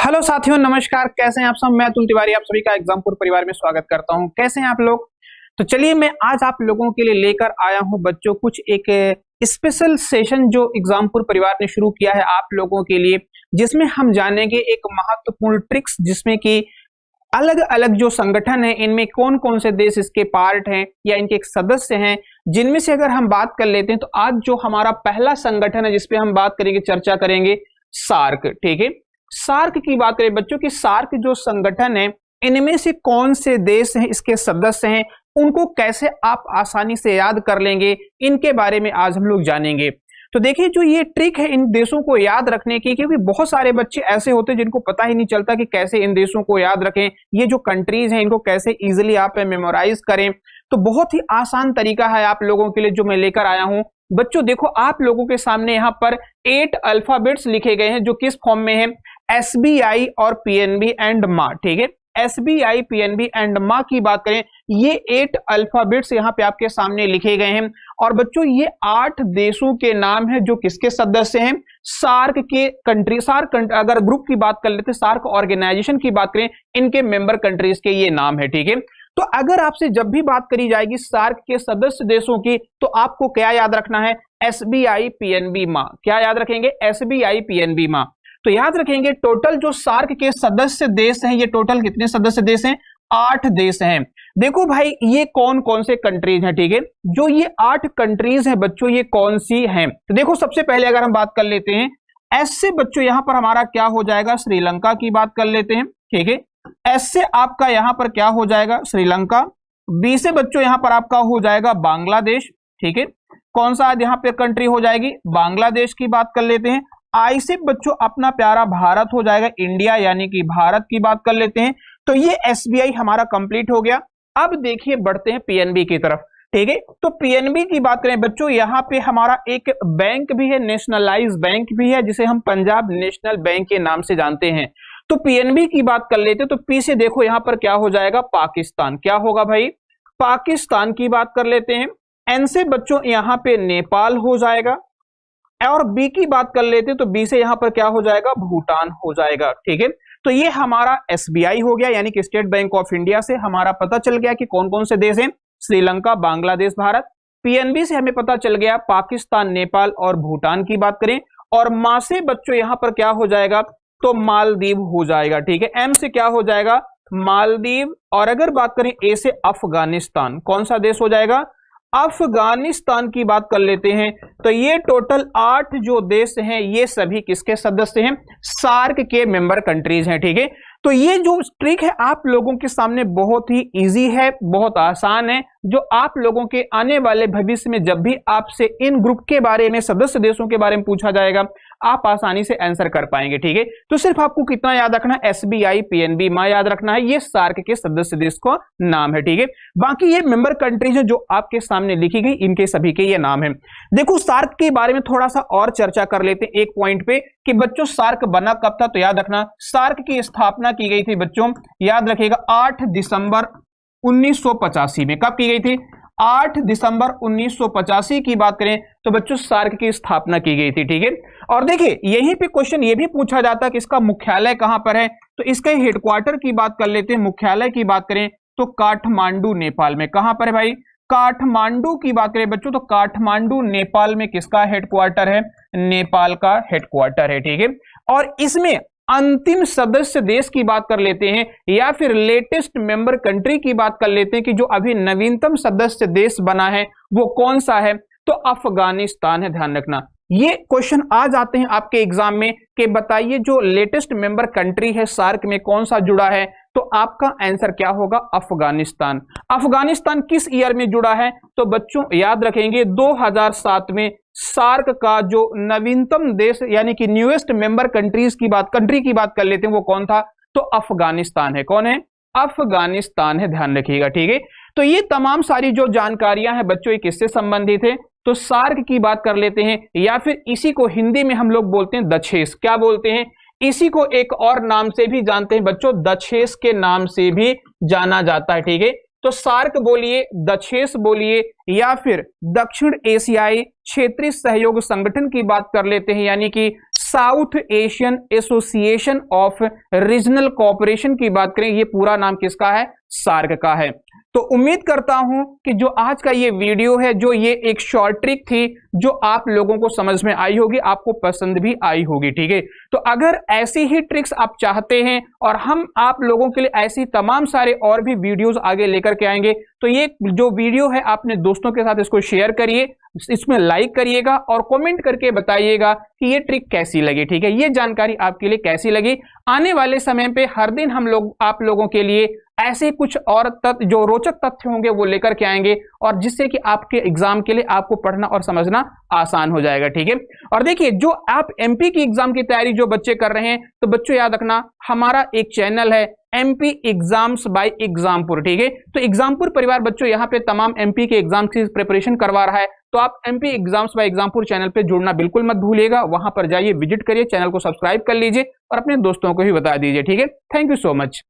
Hello साथियों, नमस्कार। कैसे हैं आप सब? मैं अतुल तिवारी आप सभी का एग्जामपुर परिवार में स्वागत करता हूं। कैसे हैं आप लोग? तो चलिए मैं आज आप लोगों के लिए लेकर आया हूं बच्चों कुछ एक स्पेशल सेशन जो एग्जामपुर परिवार ने शुरू किया है आप लोगों के लिए, जिसमें हम जानेंगे एक महत्वपूर्ण ट्रिक्स, जिसमें कि अलग अलग जो संगठन है इनमें कौन कौन से देश इसके पार्ट हैं या इनके एक सदस्य हैं, जिनमें से अगर हम बात कर लेते हैं तो आज जो हमारा पहला संगठन है जिसपे हम बात करेंगे, चर्चा करेंगे, सार्क। ठीक है, सार्क की बात करें बच्चों की, सार्क जो संगठन है इनमें से कौन से देश हैं इसके सदस्य हैं, उनको कैसे आप आसानी से याद कर लेंगे, इनके बारे में आज हम लोग जानेंगे। तो देखिए, जो ये ट्रिक है इन देशों को याद रखने की, क्योंकि बहुत सारे बच्चे ऐसे होते हैं जिनको पता ही नहीं चलता कि कैसे इन देशों को याद रखें, ये जो कंट्रीज हैं इनको कैसे इजीली आप मेमोराइज करें। तो बहुत ही आसान तरीका है आप लोगों के लिए जो मैं लेकर आया हूं। बच्चों देखो, आप लोगों के सामने यहाँ पर 8 अल्फाबेट्स लिखे गए हैं जो किस फॉर्म में है, एसबीआई और पीएनबी एंड मा। ठीक है, एसबीआई, पीएनबी एंड मा की बात करें, ये 8 अल्फाबेट्स यहाँ पे आपके सामने लिखे गए हैं। और बच्चों ये 8 देशों के नाम है जो किसके सदस्य हैं, सार्क के कंट्री। सार्क अगर ग्रुप की बात कर लेते, सार्क ऑर्गेनाइजेशन की बात करें, इनके मेंबर कंट्रीज के ये नाम है। ठीक है, तो अगर आपसे जब भी बात करी जाएगी सार्क के सदस्य देशों की, तो आपको क्या याद रखना है, एसबीआई, पीएनबी, मा। क्या याद रखेंगे, एसबीआई, पीएनबी, मा। तो याद रखेंगे टोटल जो सार्क के सदस्य देश हैं, ये टोटल कितने सदस्य देश हैं, 8 देश हैं। देखो भाई, ये कौन कौन से कंट्रीज हैं। ठीक है, जो ये 8 कंट्रीज हैं बच्चों, ये कौन सी हैं? तो देखो, सबसे पहले अगर हम बात कर लेते हैं एस से, बच्चों यहां पर हमारा क्या हो जाएगा, श्रीलंका की बात कर लेते हैं। ठीक है, एस से आपका यहां पर क्या हो जाएगा, श्रीलंका। बी से बच्चों यहां पर आपका हो जाएगा बांग्लादेश। ठीक है, कौन सा यहां पे कंट्री हो जाएगी, बांग्लादेश की बात कर लेते हैं। आई से बच्चों अपना प्यारा भारत हो जाएगा, इंडिया यानी कि भारत की बात कर लेते हैं। तो ये एसबीआई हमारा कंप्लीट हो गया। अब देखिए, बढ़ते हैं पीएनबी की तरफ। ठीक है, तो पीएनबी की बात करें बच्चों, यहां पे हमारा एक बैंक भी है, नेशनलाइज बैंक भी है, जिसे हम पंजाब नेशनल बैंक के नाम से जानते हैं। तो पीएनबी की बात कर लेते, तो पी से देखो यहां पर क्या हो जाएगा, पाकिस्तान। क्या होगा भाई, पाकिस्तान की बात कर लेते हैं। एन से बच्चों यहां पे नेपाल हो जाएगा। और बी की बात कर लेते हैं, तो बी से यहां पर क्या हो जाएगा, भूटान हो जाएगा। ठीक है, तो ये हमारा एसबीआई हो गया, यानी कि स्टेट बैंक ऑफ इंडिया से हमारा पता चल गया कि कौन कौन से देश हैं, श्रीलंका, बांग्लादेश, भारत। पीएनबी से हमें पता चल गया पाकिस्तान, नेपाल और भूटान की बात करें। और मा से बच्चों यहां पर क्या हो जाएगा, तो मालदीव हो जाएगा। ठीक है, एम से क्या हो जाएगा, मालदीव। और अगर बात करें ए से अफगानिस्तान, कौन सा देश हो जाएगा, अफगानिस्तान की बात कर लेते हैं। तो ये टोटल 8 जो देश हैं, ये सभी किसके सदस्य हैं, सार्क के मेंबर कंट्रीज हैं। ठीक है, तो ये जो ट्रिक है आप लोगों के सामने बहुत ही इजी है, बहुत आसान है, जो आप लोगों के आने वाले भविष्य में जब भी आपसे इन ग्रुप के बारे में, सदस्य देशों के बारे में पूछा जाएगा, आप आसानी से आंसर कर पाएंगे। ठीक है, तो सिर्फ आपको कितना याद रखना है, एसबीआई, पीएनबी, मा याद रखना है, ये सार्क के सदस्य देश का नाम है। ठीक है, बाकी ये मेंबर कंट्रीज है जो आपके सामने लिखी गई, इनके सभी के ये नाम है। देखो, सार्क के बारे में थोड़ा सा और चर्चा कर लेते हैं एक पॉइंट पे, कि बच्चों सार्क बना कब था। तो याद रखना, सार्क की स्थापना की गई थी बच्चों, याद रखिएगा 8 दिसंबर 1985 में। कब की गई थी, 8 दिसंबर 1985 की बात करें तो बच्चों सार्क की स्थापना की गई थी। ठीक है, और देखिए यहीं पे क्वेश्चन ये भी पूछा जाता है कि इसका मुख्यालय कहां पर है। तो इसके हेडक्वार्टर की बात कर लेते हैं। मुख्यालय की बात करें तो काठमांडू, नेपाल में। कहां पर है भाई, काठमांडू की बात करें बच्चों तो काठमांडू नेपाल में किसका हेडक्वार्टर है, नेपाल का हेडक्वार्टर है। ठीक है, और इसमें अंतिम सदस्य देश की बात कर लेते हैं, या फिर लेटेस्ट मेंबर कंट्री की बात कर लेते हैं कि जो अभी नवीनतम सदस्य देश बना है वो कौन सा है, तो अफगानिस्तान है। ध्यान रखना, ये क्वेश्चन आ जाते हैं आपके एग्जाम में कि बताइए जो लेटेस्ट मेंबर कंट्री है सार्क में कौन सा जुड़ा है, तो आपका आंसर क्या होगा, अफगानिस्तान। अफगानिस्तान किस ईयर में जुड़ा है, तो बच्चों याद रखेंगे 2007 में सार्क का जो नवीनतम देश यानी कि न्यूएस्ट मेंबर कंट्री की बात कर लेते हैं, वो कौन था, तो अफगानिस्तान है। कौन है, अफगानिस्तान है। ध्यान रखिएगा। ठीक है, तो ये तमाम सारी जो जानकारियां हैं बच्चों, ये किससे संबंधित है, तो सार्क की बात कर लेते हैं, या फिर इसी को हिंदी में हम लोग बोलते हैं दक्षेस। क्या बोलते हैं, इसी को एक और नाम से भी जानते हैं बच्चों, दक्षेस के नाम से भी जाना जाता है। ठीक है, तो सार्क बोलिए, दक्षेस बोलिए, या फिर दक्षिण एशियाई क्षेत्रीय सहयोग संगठन की बात कर लेते हैं, यानी कि south Asian association of regional cooperation की बात करें, ये पूरा नाम किसका है? सार्क का है। तो उम्मीद करता हूं कि जो आज का ये वीडियो है, जो ये एक शॉर्ट ट्रिक थी, जो आप लोगों को समझ में आई होगी, आपको पसंद भी आई होगी। ठीक है, तो अगर ऐसी ही ट्रिक्स आप चाहते हैं और हम आप लोगों के लिए ऐसी तमाम सारे और भी वीडियोस आगे लेकर के आएंगे, तो ये जो वीडियो है अपने दोस्तों के साथ इसको शेयर करिए, इसमें लाइक करिएगा और कमेंट करके बताइएगा कि ये ट्रिक कैसी लगी। ठीक है, ये जानकारी आपके लिए कैसी लगी। आने वाले समय पे हर दिन हम लोग आप लोगों के लिए ऐसे कुछ और तथ्य, जो रोचक तथ्य होंगे, वो लेकर के आएंगे, और जिससे कि आपके एग्जाम के लिए आपको पढ़ना और समझना आसान हो जाएगा। ठीक है, और देखिए, जो आप एमपी की एग्जाम की तैयारी जो बच्चे कर रहे हैं, तो बच्चों याद रखना, हमारा एक चैनल है एमपी एग्जाम्स बाय एग्जामपुर। ठीक है, तो एग्जामपुर परिवार बच्चों यहाँ पे तमाम एमपी के एग्जाम की प्रिपरेशन करवा रहा है, तो आप MP exams by Exampur channel पे जुड़ना बिल्कुल मत भूलिएगा। वहां पर जाइए, विजिट करिए, चैनल को सब्सक्राइब कर लीजिए और अपने दोस्तों को भी बता दीजिए। ठीक है, थैंक यू सो मच।